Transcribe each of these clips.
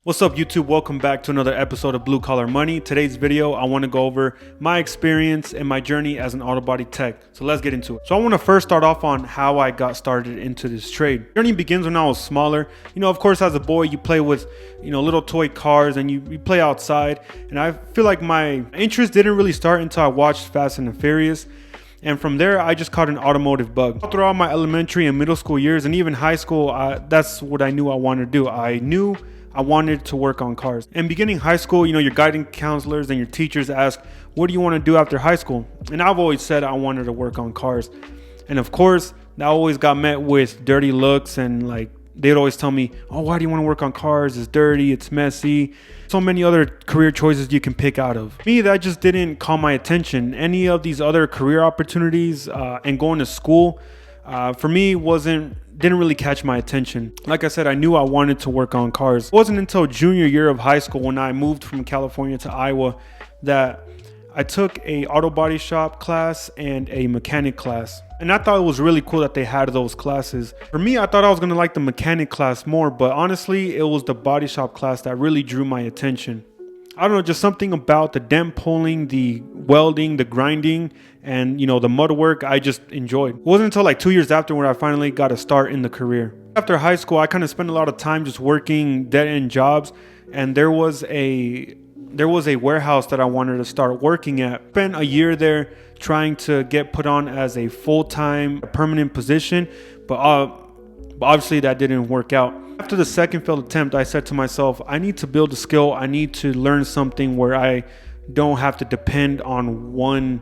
What's up YouTube? Welcome back to another episode of Blue Collar Money. Today's video, I want to go over my experience and my journey as an Autobody Tech. So let's get into it. So I want to first start off on how I got started into this trade. The journey begins when I was smaller. Of course, as a boy, you play with, little toy cars and you play outside. And I feel like my interest didn't really start until I watched Fast and the Furious. And from there, I just caught an automotive bug. Throughout my elementary and middle school years and even high school, that's what I knew I wanted to do. I knew I wanted to work on cars. And beginning high school, your guidance counselors and your teachers ask, what do you want to do after high school? And I've always said I wanted to work on cars. And of course, that always got met with dirty looks and they'd always tell me, oh, why do you want to work on cars? It's dirty, it's messy. So many other career choices you can pick out of. Me, that just didn't call my attention. Any of these other career opportunities and going to school, for me, didn't really catch my attention. Like I said, I knew I wanted to work on cars. It wasn't until junior year of high school when I moved from California to Iowa that I took a auto body shop class and a mechanic class. And I thought it was really cool that they had those classes. For me, I thought I was gonna like the mechanic class more, but honestly, it was the body shop class that really drew my attention. I don't know, just something about the dent pulling, the welding, the grinding, and the mud work I just enjoyed. It wasn't until 2 years after when I finally got a start in the career. After high school, I kind of spent a lot of time just working dead-end jobs, and there was a warehouse that I wanted to start working at. Spent a year there trying to get put on as a full-time permanent position, but obviously that didn't work out. After the second failed attempt, I said to myself, I need to build a skill. I need to learn something where I don't have to depend on one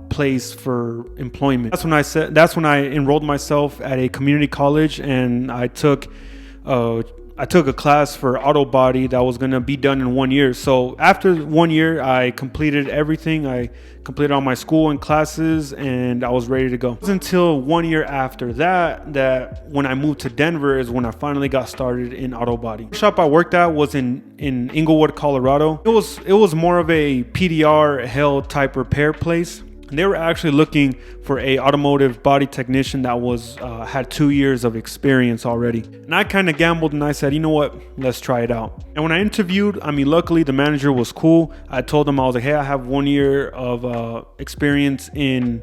place for employment. That's when I enrolled myself at a community college, and I took a class for auto body that was going to be done in 1 year. So after 1 year, I completed everything. I completed all my school and classes, and I was ready to go. It wasn't until 1 year after that when I moved to Denver is when I finally got started in auto body. The shop I worked at was in Inglewood, Colorado. It was more of a PDR hell type repair place. And they were actually looking for a automotive body technician that had 2 years of experience already. And I kind of gambled and I said, you know what, let's try it out. And when I interviewed, luckily the manager was cool. I told him, I was like, hey, I have 1 year of experience in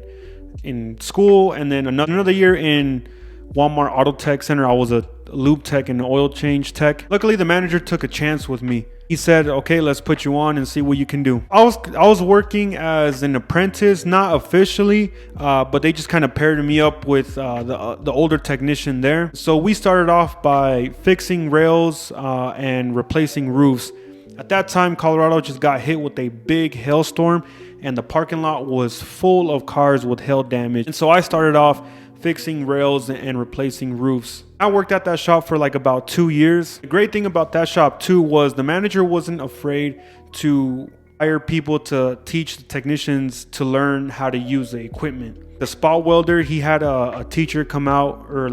school, and then another year in Walmart Auto Tech Center. I was a lube tech and oil change tech. Luckily, the manager took a chance with me. He said, okay, let's put you on and see what you can do. I was working as an apprentice, not officially, but they just kind of paired me up with the older technician there. So we started off by fixing rails and replacing roofs. At that time, Colorado just got hit with a big hailstorm, and the parking lot was full of cars with hail damage. And so I started off fixing rails and replacing roofs. I worked at that shop for about 2 years. The great thing about that shop too was the manager wasn't afraid to hire people to teach the technicians to learn how to use the equipment. The spot welder, he had a teacher come out, or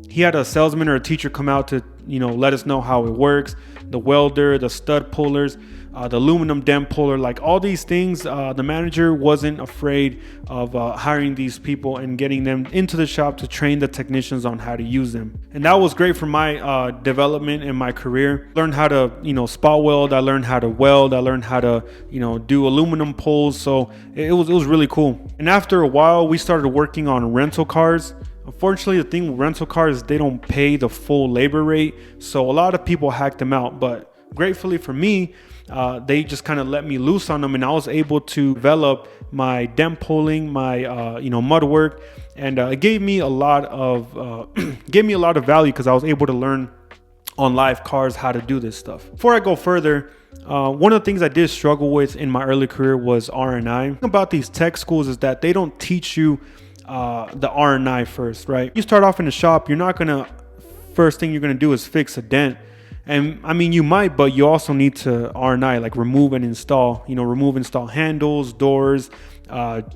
he had a salesman or a teacher come out to let us know how it works. The welder, the stud pullers, the aluminum dent puller, all these things, the manager wasn't afraid of hiring these people and getting them into the shop to train the technicians on how to use them. And that was great for my development in my career. Learned how to spot weld. I learned how to weld. I learned how to do aluminum pulls. So it was really cool. And after a while, we started working on rental cars. Unfortunately, the thing with rental cars is they don't pay the full labor rate, so a lot of people hack them out. But gratefully for me, they just kind of let me loose on them, and I was able to develop my dent pulling, my mud work, and it gave me a lot of value because I was able to learn on live cars how to do this stuff. Before I go further, one of the things I did struggle with in my early career was R&I. The thing about these tech schools is that they don't teach you the R&I first, right? You start off in the shop, first thing you're gonna do is fix a dent. And you might, but you also need to R&I, remove and install, install handles, doors,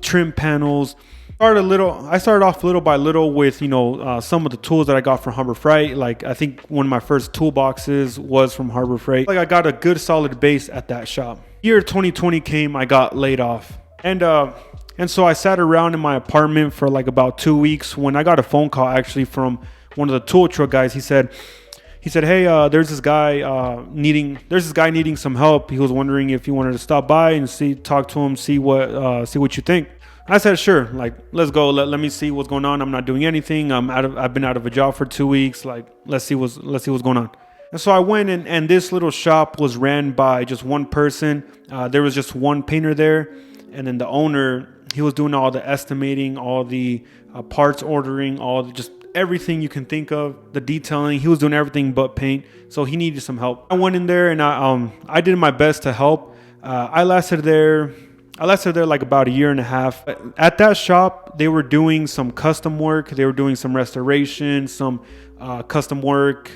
trim panels. I started off little by little with, some of the tools that I got from Harbor Freight. I think one of my first toolboxes was from Harbor Freight. I got a good solid base at that shop. Year 2020 came, I got laid off. And so I sat around in my apartment for about 2 weeks when I got a phone call actually from one of the tool truck guys. He said, He said, "Hey, there's this guy needing some help. He was wondering if you wanted to stop by and talk to him, see what you think." I said, "Sure. Like, let's go. Let me see what's going on. I'm not doing anything. I've been out of a job for 2 weeks. Like, let's see what's going on." And so I went in, and this little shop was ran by just one person. There was just one painter there, and then the owner, he was doing all the estimating, all the parts ordering, just everything you can think of, the detailing. He was doing everything but paint, so he needed some help. I went in there, and I did my best to help. I lasted there like about a year and a half. At that shop, they were doing some custom work. They were doing some restoration, some custom work,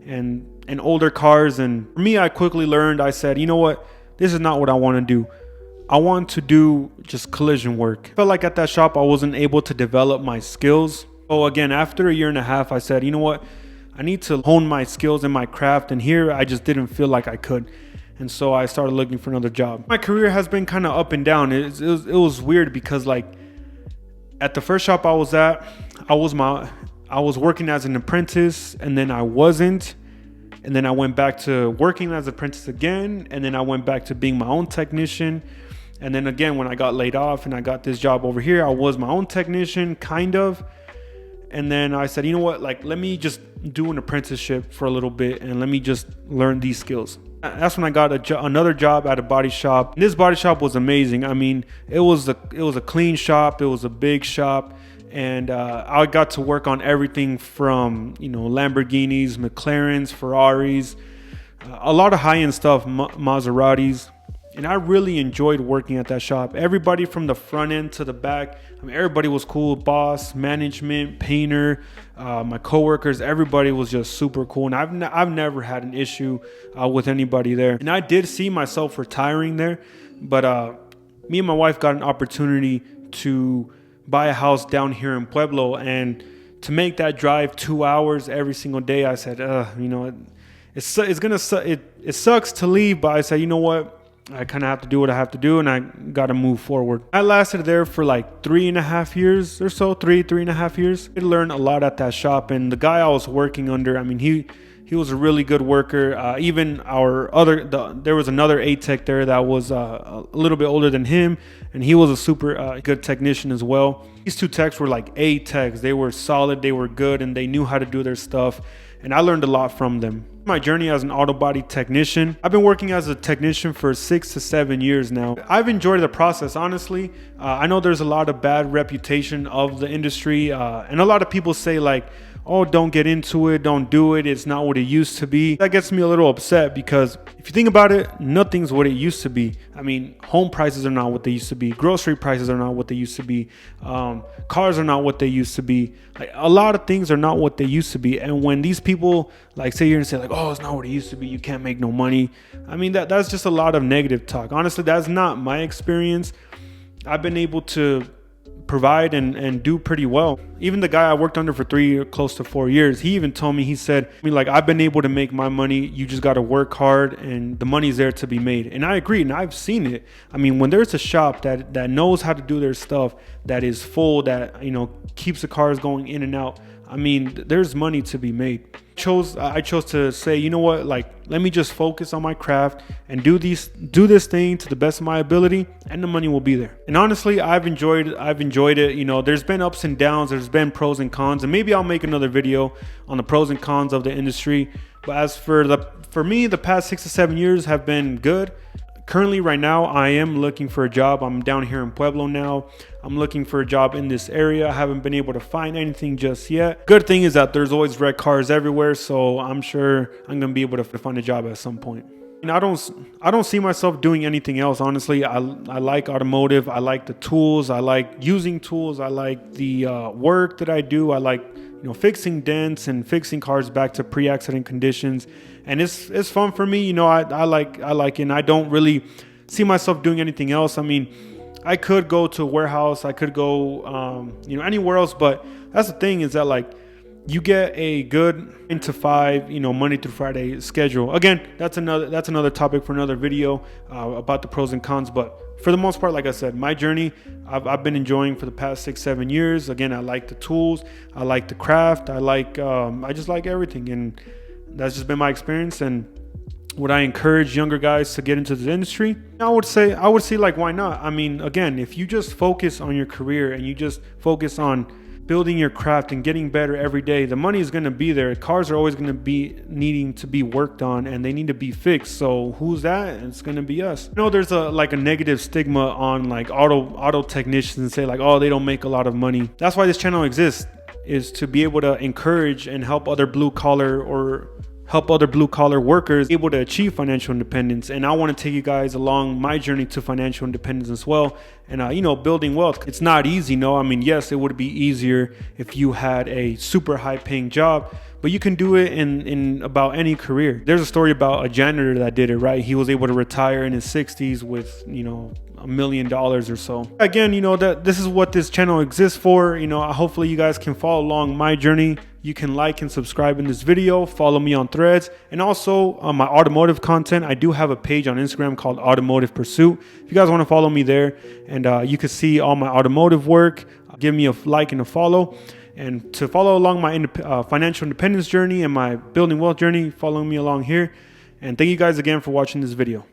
and older cars. And for me, I quickly learned, I said, you know what? This is not what I want to do. I want to do just collision work. I felt like at that shop, I wasn't able to develop my skills. So again, after a year and a half, I said, you know what? I need to hone my skills in my craft. And here, I just didn't feel like I could. And so I started looking for another job. My career has been kind of up and down. It was weird because, like, at the first shop I was at, I was working as an apprentice, and then I wasn't. And then I went back to working as an apprentice again. And then I went back to being my own technician. And then again, when I got laid off and I got this job over here, I was my own technician, kind of. And then I said, you know what, like, let me just do an apprenticeship for a little bit and let me just learn these skills. That's when I got another job at a body shop. And this body shop was amazing. I mean, it was a clean shop. It was a big shop. And I got to work on everything from, Lamborghinis, McLarens, Ferraris, a lot of high-end stuff, Maseratis. And I really enjoyed working at that shop. Everybody from the front end to the back, I mean, everybody was cool. Boss, management, painter, my coworkers, everybody was just super cool. And I've never had an issue with anybody there. And I did see myself retiring there, but me and my wife got an opportunity to buy a house down here in Pueblo, and to make that drive 2 hours every single day, I said, it sucks to leave, but I said, you know what? I kind of have to do what I have to do, and I got to move forward. I lasted there for like 3.5 years or so, 3.5 years. I learned a lot at that shop, and the guy I was working under, I mean, he was a really good worker. Even there was another A-Tech there that was a little bit older than him, and he was a super good technician as well. These two techs were like A-Techs. They were solid, they were good, and they knew how to do their stuff, and I learned a lot from them. My journey as an auto body technician, I've been working as a technician for 6 to 7 years now. I've enjoyed the process, honestly. I know there's a lot of bad reputation of the industry, and a lot of people say, like, oh, don't get into it, don't do it, it's not what it used to be. That gets me a little upset because if you think about it, nothing's what it used to be. I mean, home prices are not what they used to be. Grocery prices are not what they used to be. Cars are not what they used to be. Like, a lot of things are not what they used to be. And when these people like sit here and say, like, oh, it's not what it used to be, you can't make no money. I mean, that's just a lot of negative talk. Honestly, that's not my experience. I've been able to provide and do pretty well. Even the guy I worked under for close to 4 years, he even told me, he said, like, I've been able to make my money. You just got to work hard, and the money's there to be made. And I agree, and I've seen it. I mean, when there's a shop that knows how to do their stuff, that is full, that, keeps the cars going in and out, I mean, there's money to be made. I chose to say, you know what, like, let me just focus on my craft and do this thing to the best of my ability, and the money will be there. And honestly, I've enjoyed it. There's been ups and downs, there's been pros and cons, and maybe I'll make another video on the pros and cons of the industry. But as for me, the past 6 to 7 years have been good. Currently, right now, I am looking for a job. I'm down here in Pueblo now. I'm looking for a job in this area. I haven't been able to find anything just yet. Good thing is that there's always red cars everywhere, so I'm sure I'm gonna be able to find a job at some point. And I don't see myself doing anything else, honestly. I like automotive. I like the tools. I like using tools. I like the work that I do. I like fixing dents and fixing cars back to pre-accident conditions. And it's fun for me. I like it, and I don't really see myself doing anything else. I mean, I could go to a warehouse, I could go anywhere else, but that's the thing, is that, like, you get a good 9 to 5, Monday through Friday schedule. Again, that's another topic for another video about the pros and cons. But for the most part, like I said, my journey I've been enjoying for the past 6-7 years. Again, I like the tools, I like the craft, I just like everything, and that's just been my experience. And would I encourage younger guys to get into the industry? I would say like, why not? I mean, again, if you just focus on your career and you just focus on building your craft and getting better every day, the money is going to be there. Cars are always going to be needing to be worked on, and they need to be fixed. So who's that? It's going to be us. There's a negative stigma on like auto technicians and say like, oh, they don't make a lot of money. That's why this channel exists, is to be able to encourage and help other blue collar workers able to achieve financial independence. And I want to take you guys along my journey to financial independence as well. And building wealth, it's not easy. No, I mean, yes, it would be easier if you had a super high paying job, but you can do it in about any career. There's a story about a janitor that did it, right? He was able to retire in his 60s with $1 million or so. Again, that this is what this channel exists for. Hopefully you guys can follow along my journey. You can like and subscribe in this video, follow me on Threads, and also on my automotive content. I do have a page on Instagram called Automotive Pursuit. If you guys want to follow me there, and you can see all my automotive work, give me a like and a follow. And to follow along my financial independence journey and my building wealth journey, follow me along here. And thank you guys again for watching this video.